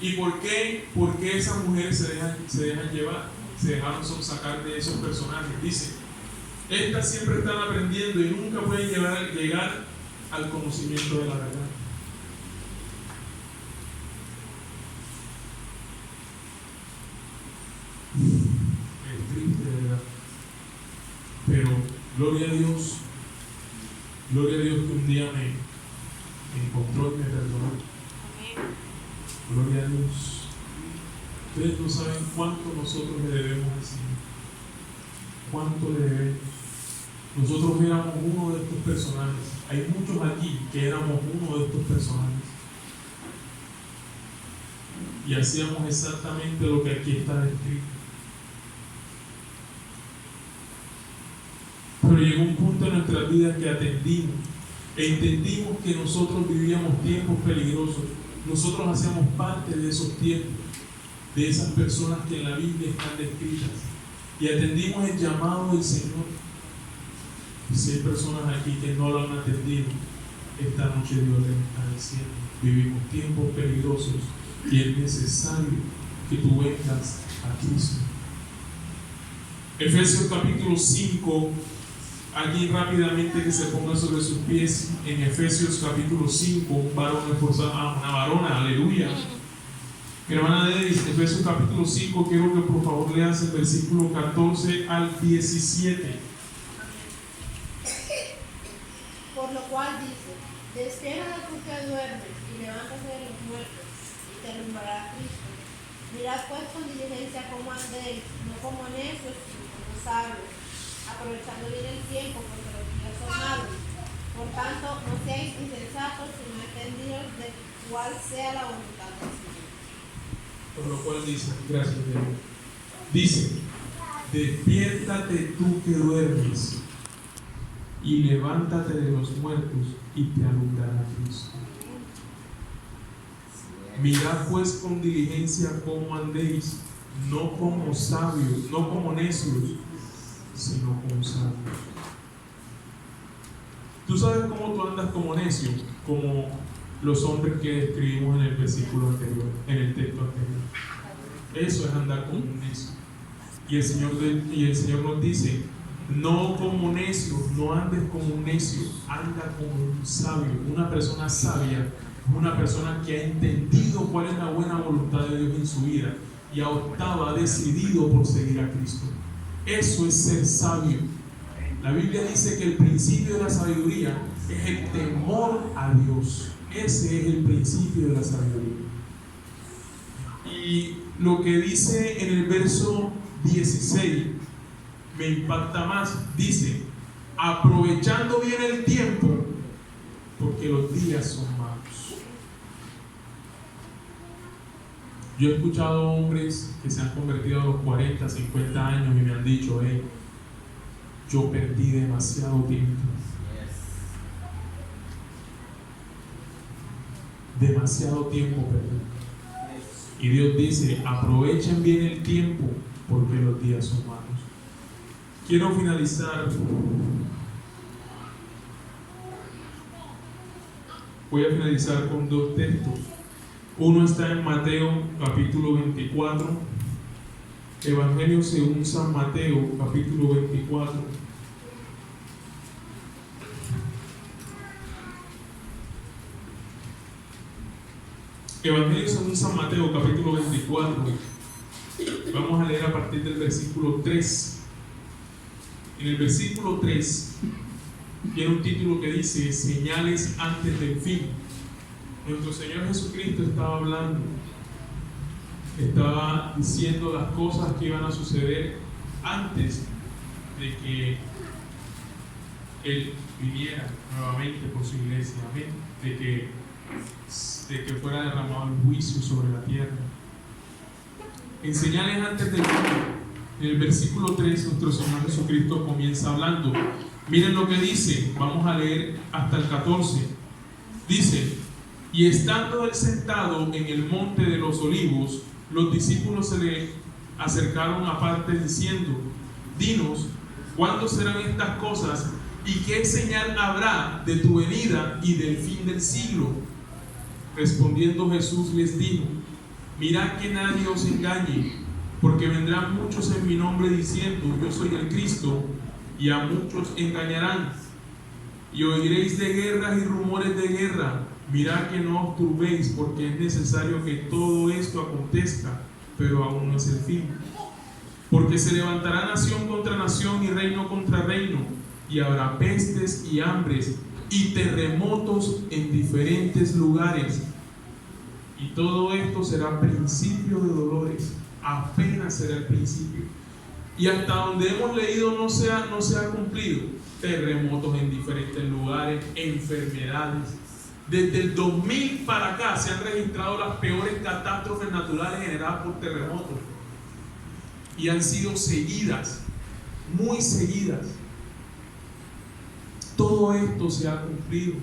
¿Y por qué esas mujeres se dejan llevar? Se dejaron sacar de esos personajes. Dice, estas siempre están aprendiendo y nunca pueden llegar al conocimiento de la verdad. Es triste, ¿verdad? Pero gloria a Dios que un día me encontró y me perdonó. Gloria a Dios. Ustedes no saben cuánto nosotros le debemos al Señor. Cuánto le debemos. Nosotros éramos uno de estos personajes. Hay muchos aquí que éramos uno de estos personajes. Y hacíamos exactamente lo que aquí está descrito. Pero llegó un punto en nuestras vidas que atendimos e entendimos que nosotros vivíamos tiempos peligrosos. Nosotros hacíamos parte de esos tiempos, de esas personas que en la Biblia están descritas. Y atendimos el llamado del Señor. Y si hay personas aquí que no lo han atendido, esta noche Dios les está diciendo: vivimos tiempos peligrosos y es necesario que tú vengas a Cristo. Efesios capítulo 5. Alguien rápidamente que se ponga sobre sus pies en Efesios capítulo 5, un varón esforzado, una varona, aleluya. Mi hermana Denis, Efesios capítulo 5, quiero que por favor leas el versículo 14 al 17. Por lo cual dice: despierta tú que duermes y levántate de los muertos y te alumbrará Cristo. Mirad pues con diligencia cómo andéis, no como necios, sino como sabios, aprovechando bien el tiempo, porque los días son malos. Por tanto, no seáis insensatos, sino entendidos de cuál sea la voluntad del Señor. Por lo cual dice, gracias Dios. Dice: despiértate tú que duermes y levántate de los muertos y te alumbrará Cristo. Mirad pues con diligencia cómo andéis, no como sabios, no como necios, sino como sabios. ¿Tú sabes cómo tú andas como necio? Como los hombres que describimos en el versículo anterior, en el texto anterior. Eso es andar como un necio. Y el Señor nos dice: no como necio, no andes como un necio, anda como un sabio. Una persona sabia, una persona que ha entendido cuál es la buena voluntad de Dios en su vida y ha optado, ha decidido por seguir a Cristo. Eso es ser sabio. La Biblia dice que el principio de la sabiduría es el temor a Dios. Ese es el principio de la sabiduría. Y lo que dice en el verso 16 me impacta más. Dice: aprovechando bien el tiempo, porque los días son malos. Yo he escuchado hombres que se han convertido a los 40, 50 años y me han dicho: yo perdí demasiado tiempo. Demasiado tiempo perdí. Y Dios dice: aprovechen bien el tiempo, porque los días son malos. Quiero finalizar. Voy a finalizar con dos textos. Uno está en Mateo capítulo 24, Evangelio según San Mateo capítulo 24. Evangelio según San Mateo capítulo 24. Vamos a leer a partir del versículo 3. En el versículo 3 tiene un título que dice: señales antes del fin. Nuestro Señor Jesucristo estaba hablando, estaba diciendo las cosas que iban a suceder antes de que Él viniera nuevamente por su iglesia, amén, de que fuera derramado el juicio sobre la tierra. En señales antes del fin, en el versículo 3, nuestro Señor Jesucristo comienza hablando. Miren lo que dice, vamos a leer hasta el 14. Dice: Y estando él sentado en el monte de los olivos, los discípulos se le acercaron aparte diciendo: dinos, ¿cuándo serán estas cosas? ¿Y qué señal habrá de tu venida y del fin del siglo? Respondiendo Jesús les dijo: mirad que nadie os engañe, porque vendrán muchos en mi nombre diciendo: yo soy el Cristo, y a muchos engañarán. Y oiréis de guerras y rumores de guerra. Mirad que no os turbéis, porque es necesario que todo esto acontezca, pero aún no es el fin. Porque se levantará nación contra nación y reino contra reino, y habrá pestes y hambres y terremotos en diferentes lugares. Y todo esto será principio de dolores. Apenas será el principio. Y hasta donde hemos leído no se ha cumplido. Terremotos en diferentes lugares, enfermedades. Desde el 2000 para acá se han registrado las peores catástrofes naturales generadas por terremotos. Y han sido seguidas, muy seguidas. Todo esto se ha cumplido.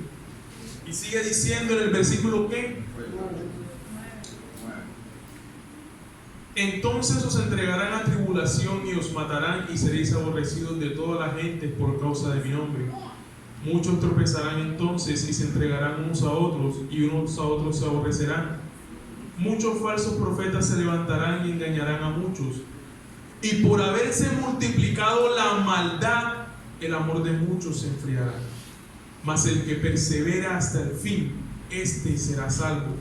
Y sigue diciendo en el versículo ¿qué? Entonces os entregarán a tribulación y os matarán y seréis aborrecidos de toda la gente por causa de mi nombre. Muchos tropezarán entonces y se entregarán unos a otros y unos a otros se aborrecerán. Muchos falsos profetas se levantarán y engañarán a muchos. Y por haberse multiplicado la maldad, el amor de muchos se enfriará. Mas el que persevera hasta el fin, éste será salvo.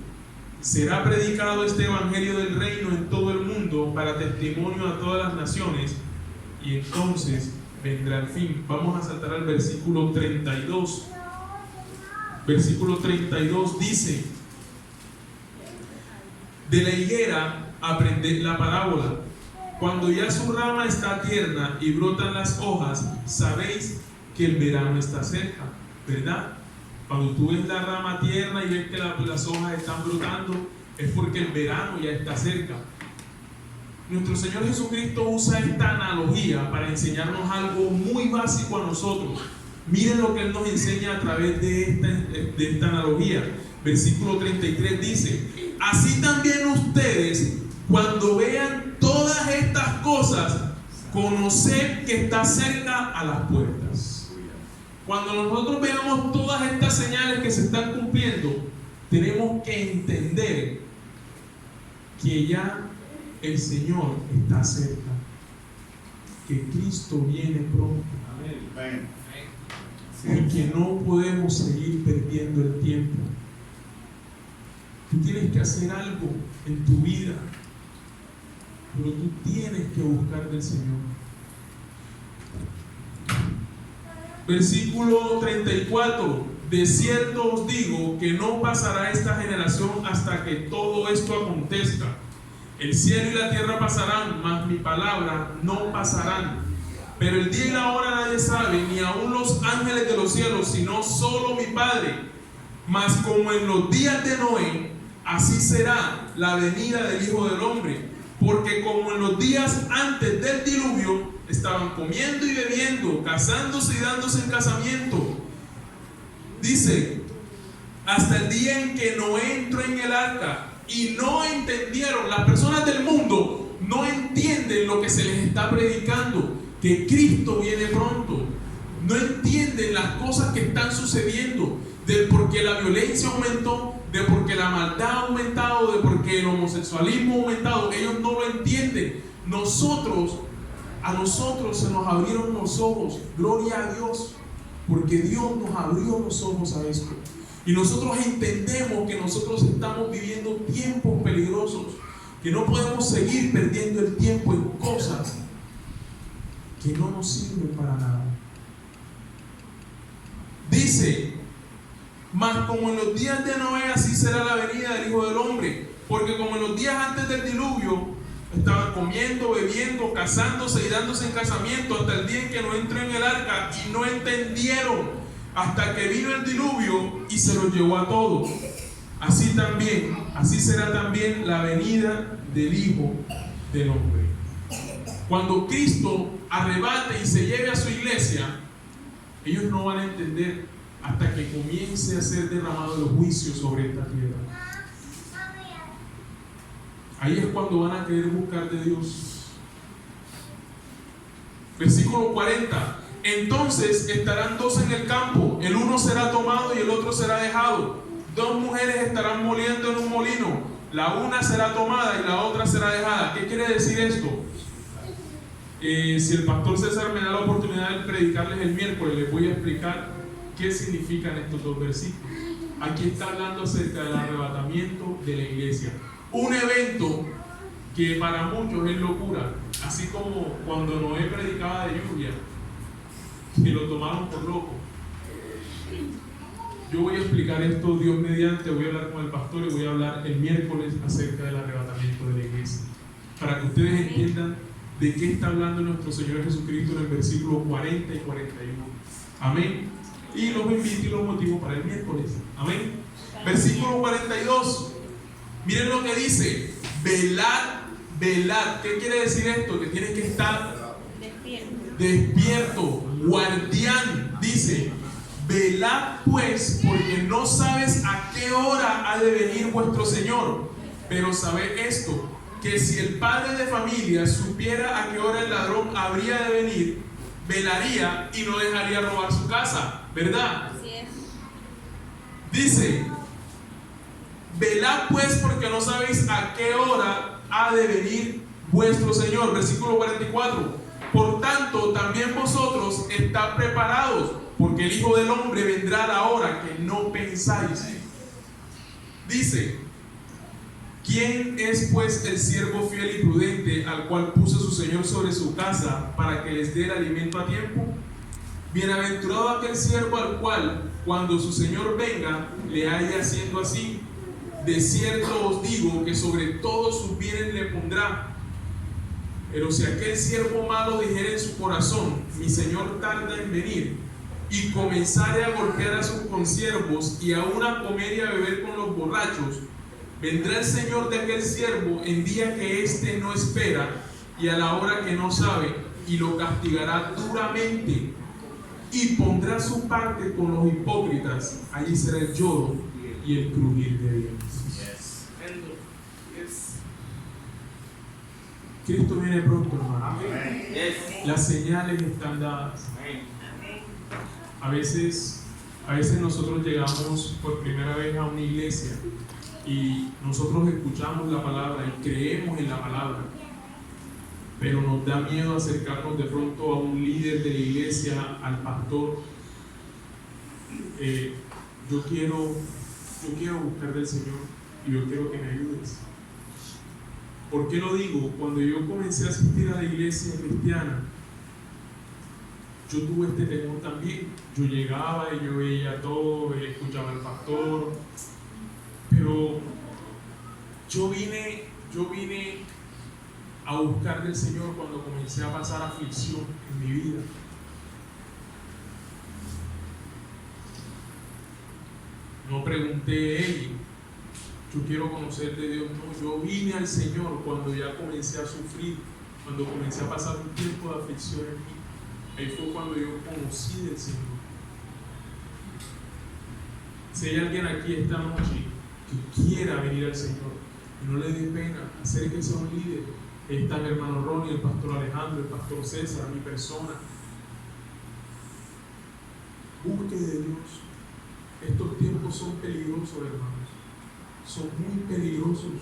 Será predicado este evangelio del reino en todo el mundo para testimonio a todas las naciones, y entonces vendrá el fin. Vamos a saltar al versículo 32. Versículo 32 dice: de la higuera aprended la parábola. Cuando ya su rama está tierna y brotan las hojas, sabéis que el verano está cerca, ¿verdad? Cuando tú ves la rama tierna y ves que las hojas están brotando, es porque el verano ya está cerca. Nuestro Señor Jesucristo usa esta analogía para enseñarnos algo muy básico a nosotros. Miren lo que Él nos enseña a través de esta analogía. Versículo 33 dice: así también ustedes, cuando vean todas estas cosas, conoced que está cerca a las puertas. Cuando nosotros veamos todas estas señales que se están cumpliendo, tenemos que entender que ya el Señor está cerca, que Cristo viene pronto. Amén. Y que no podemos seguir perdiendo el tiempo. Tú tienes que hacer algo en tu vida, pero tú tienes que buscar del Señor. Versículo 34: de cierto os digo que no pasará esta generación hasta que todo esto acontezca. El cielo y la tierra pasarán, mas mi palabra no pasarán. Pero el día y la hora nadie sabe, ni aun los ángeles de los cielos, sino solo mi Padre. Mas como en los días de Noé, así será la venida del Hijo del Hombre. Porque como en los días antes del diluvio, estaban comiendo y bebiendo, casándose y dándose en casamiento. Dice: hasta el día en que Noé entró en el arca. Y no entendieron, las personas del mundo no entienden lo que se les está predicando, que Cristo viene pronto. No entienden las cosas que están sucediendo, de por qué la violencia aumentó, de por qué la maldad ha aumentado, de por qué el homosexualismo ha aumentado. Ellos no lo entienden. A nosotros se nos abrieron los ojos, gloria a Dios, porque Dios nos abrió los ojos a esto. Y nosotros entendemos que nosotros estamos viviendo tiempos peligrosos, que no podemos seguir perdiendo el tiempo en cosas que no nos sirven para nada. Dice: mas como en los días de Noé, así será la venida del Hijo del Hombre. Porque como en los días antes del diluvio, estaban comiendo, bebiendo, casándose y dándose en casamiento, hasta el día en que no entró en el arca, y no entendieron hasta que vino el diluvio y se los llevó a todos. Así será también la venida del Hijo del Hombre. Cuando Cristo arrebate y se lleve a su iglesia, ellos no van a entender. hasta que comience a ser derramado el juicio sobre esta tierra. Ahí es cuando van a querer buscar de Dios. Versículo 40. Entonces estarán dos en el campo, el uno será tomado y el otro será dejado. Dos mujeres estarán moliendo en un molino, la una será tomada y la otra será dejada. ¿Qué quiere decir esto? Si el pastor César me da la oportunidad de predicarles el miércoles, les voy a explicar qué significan estos dos versículos. Aquí está hablando acerca del arrebatamiento de la iglesia. Un evento que para muchos es locura, así como cuando Noé predicaba de lluvia, que lo tomaron por loco. Yo voy a explicar esto, Dios mediante, voy a hablar con el pastor y voy a hablar el miércoles acerca del arrebatamiento de la iglesia, para que ustedes entiendan de qué está hablando nuestro Señor Jesucristo en el versículo 40 y 41. Amén. Y los invito y los motivo para el miércoles. Amén. Versículo 42. Miren lo que dice: velad, velad. ¿Qué quiere decir esto? Que tienes que estar despierto, guardián. Dice: velad pues, porque no sabes a qué hora ha de venir vuestro Señor. Pero sabed esto, que si el padre de familia supiera a qué hora el ladrón habría de venir, velaría y no dejaría robar su casa, ¿verdad? Así es. Dice: velad pues, porque no sabéis a qué hora ha de venir vuestro Señor. Versículo 44. Por tanto, también vosotros estad preparados, porque el Hijo del Hombre vendrá a la hora que no pensáis. Dice: ¿quién es pues el siervo fiel y prudente al cual puso su Señor sobre su casa para que les dé el alimento a tiempo? Bienaventurado aquel siervo al cual, cuando su Señor venga, le haya haciendo así. De cierto os digo que sobre todos sus bienes le pondrá. Pero si aquel siervo malo dijera en su corazón: mi Señor tarda en venir, y comenzare a golpear a sus consiervos y aún a comer y a beber con los borrachos, vendrá el Señor de aquel siervo en día que éste no espera y a la hora que no sabe, y lo castigará duramente, y pondrá su parte con los hipócritas. Allí será el lloro y el crujir de dientes. Cristo viene pronto, hermano. Las señales están dadas. A veces nosotros llegamos por primera vez a una iglesia y nosotros escuchamos la palabra y creemos en la palabra, pero nos da miedo acercarnos de pronto a un líder de la iglesia, al pastor. Yo quiero buscar del Señor y yo quiero que me ayudes. ¿Por qué lo digo? Cuando yo comencé a asistir a la iglesia cristiana, yo tuve este temor también. Yo llegaba y yo veía todo, y escuchaba al pastor, pero yo vine a buscar del Señor cuando comencé a pasar aflicción en mi vida. No pregunté, hey, yo quiero conocer de Dios. No, yo vine al Señor cuando ya comencé a sufrir, cuando comencé a pasar un tiempo de aflicción en mí. Ahí fue cuando yo conocí del Señor. Si hay alguien aquí esta noche que quiera venir al Señor y no le dé pena, acérquese a un líder. Ahí está mi hermano Ronnie, el pastor Alejandro, el pastor César, mi persona. Busque de Dios. Estos tiempos son peligrosos, hermanos. Son muy peligrosos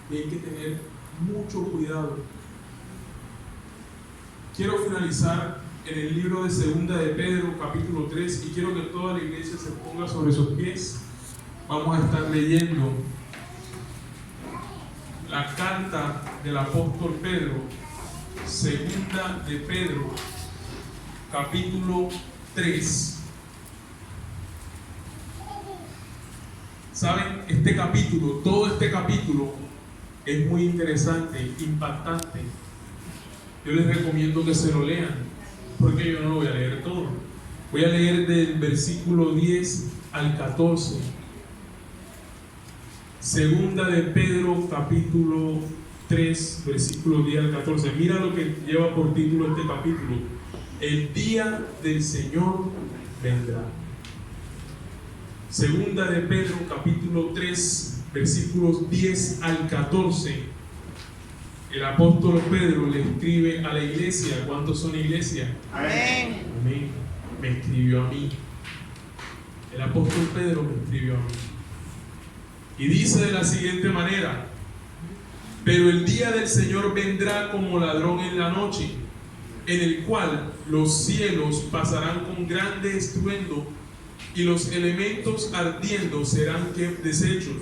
y hay que tener mucho cuidado. Quiero finalizar en el libro de Segunda de Pedro, capítulo 3, y quiero que toda la iglesia se ponga sobre sus pies. Vamos a estar leyendo la carta del apóstol Pedro, Segunda de Pedro, capítulo 3. Saben, este capítulo, todo este capítulo es muy interesante, impactante. Yo les recomiendo que se lo lean, porque yo no lo voy a leer todo. Voy a leer del versículo 10 al 14. Segunda de Pedro, capítulo 3, versículo 10 al 14. Mira lo que lleva por título este capítulo: el día del Señor vendrá. Segunda de Pedro, capítulo 3, versículos 10 al 14. El apóstol Pedro le escribe a la iglesia. ¿Cuántos son iglesia? Amén. Amén. Me escribió a mí. El apóstol Pedro me escribió a mí. Y dice de la siguiente manera: pero el día del Señor vendrá como ladrón en la noche, en el cual los cielos pasarán con grande estruendo, y los elementos ardiendo serán deshechos,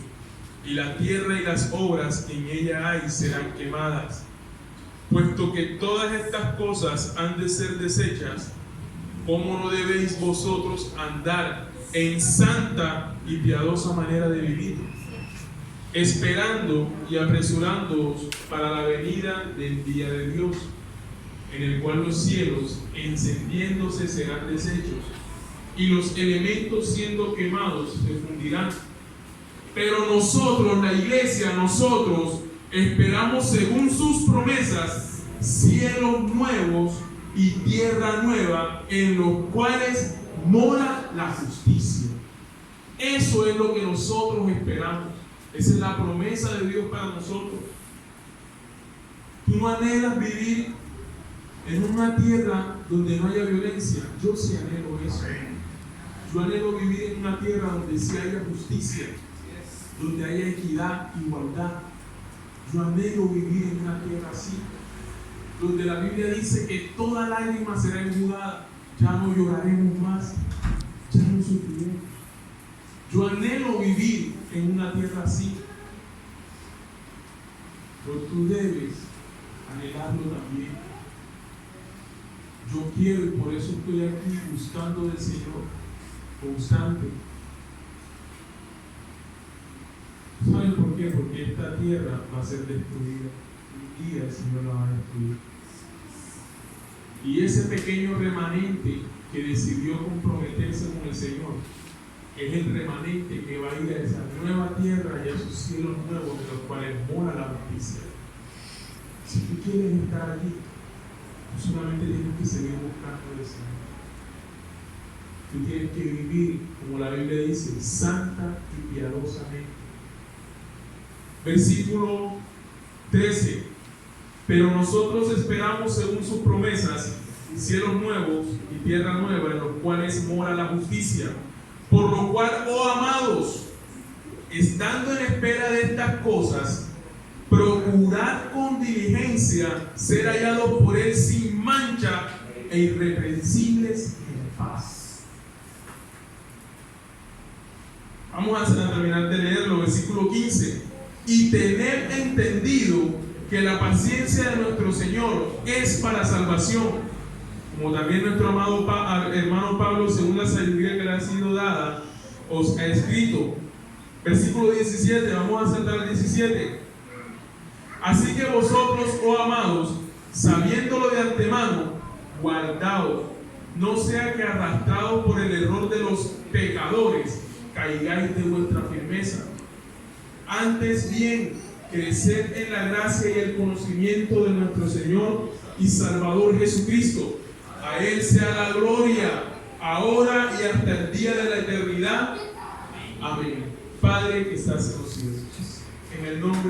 y la tierra y las obras que en ella hay serán quemadas. Puesto que todas estas cosas han de ser deshechas, ¿cómo no debéis vosotros andar en santa y piadosa manera de vivir, esperando y apresurándoos para la venida del día de Dios, en el cual los cielos encendiéndose serán deshechos, y los elementos siendo quemados se fundirán? Pero nosotros, la iglesia, nosotros esperamos según sus promesas cielos nuevos y tierra nueva, en los cuales mora la justicia. Eso es lo que nosotros esperamos. Esa es la promesa de Dios para nosotros. Tú no anhelas vivir en una tierra donde no haya violencia. Yo sí anhelo eso. Yo anhelo vivir en una tierra donde sí haya justicia, donde haya equidad, igualdad. Yo anhelo vivir en una tierra así, donde la Biblia dice que toda lágrima será enjugada. Ya no lloraremos más, ya no sufriremos. Yo anhelo vivir en una tierra así, pero tú debes anhelarlo también. Yo quiero, y por eso estoy aquí buscando del Señor constante. ¿Saben por qué? Porque esta tierra va a ser destruida. Un día el Señor la va a destruir. Y ese pequeño remanente que decidió comprometerse con el Señor es el remanente que va a ir a esa nueva tierra y a sus cielos nuevos, en los cuales mora la justicia. Si tú quieres estar allí, no solamente tienes que seguir buscando al Señor. Tú tienes que vivir, como la Biblia dice, santa y piadosamente. Versículo 13. Pero nosotros esperamos según sus promesas cielos nuevos y tierra nueva, en los cuales mora la justicia. Por lo cual, oh amados, estando en espera de estas cosas, procurad con diligencia ser hallados por Él sin mancha e irreprensibles en paz. Vamos a terminar de leerlo, versículo 15. Y tened entendido que la paciencia de nuestro Señor es para salvación, como también nuestro amado hermano Pablo, según la sabiduría que le ha sido dada, os ha escrito. Versículo 17, vamos a saltar al 17. Así que vosotros, oh amados, sabiéndolo de antemano, guardaos, no sea que arrastrados por el error de los pecadores, caigáis de vuestra firmeza. Antes bien, creced en la gracia y el conocimiento de nuestro Señor y Salvador Jesucristo. A Él sea la gloria, ahora y hasta el día de la eternidad. Amén. Padre que estás en los cielos, en el nombre